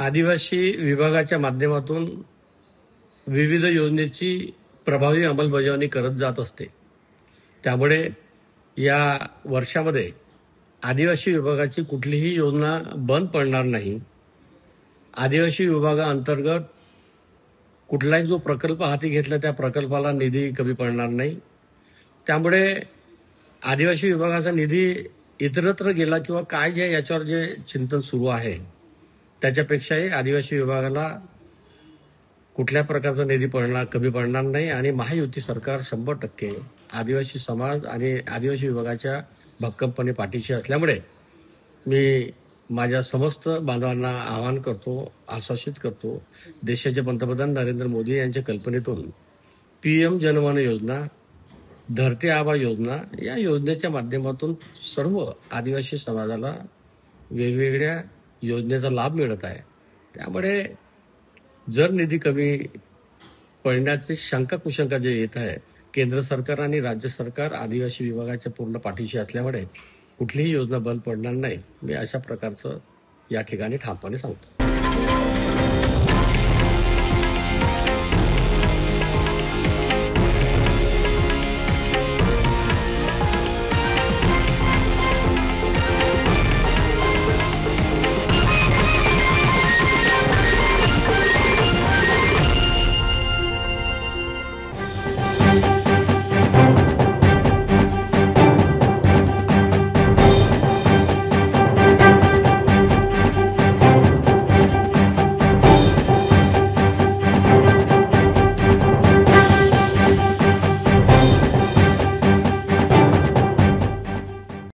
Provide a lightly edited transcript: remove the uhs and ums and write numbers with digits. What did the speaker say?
आदिवासी विभागाच्या माध्यमातून विविध योजनेची प्रभावी अंमलबजावणी करत जात असते। त्यामुळे या वर्षामध्ये आदिवासी विभागाची कुठलीही योजना बंद पडणार नाही। आदिवासी विभागाअंतर्गत कुठलाही जो प्रकल्प हाती घेतला त्या प्रकल्पाला निधी कमी पडणार नाही। त्यामुळे आदिवासी विभागाचा निधी इतरत्र गेला किंवा काय जे याच्यावर जे चिंतन सुरू आहे त्याच्यापेक्षाही आदिवासी विभागाला कुठल्या प्रकारचा निधी कमी पडणार नाही आणि महायुती सरकार 100% आदिवासी समाज आणि आदिवासी विभागाच्या भक्कमपणे पाठीशी असल्यामुळे मी माझ्या समस्त बांधवांना आवाहन करतो, आश्वासित करतो, देशाचे पंतप्रधान नरेंद्र मोदी यांच्या कल्पनेतून पीएम जनवन योजना, धरती आबा योजना या योजनेच्या माध्यमातून सर्व आदिवासी समाजाला वेगवेगळ्या योजनेचा लाभ मिळत आहे। त्यामुळे जर निधी कमी पडण्याची शंका कुशंका जे येत आहे, केंद्र सरकार आणि राज्य सरकार आदिवासी विभागाच्या पूर्ण पाठीशी असल्यामुळे कुठलीही योजना बंद पडणार नाही, मी अशा प्रकारचं या ठिकाणी ठामपणे सांगतो।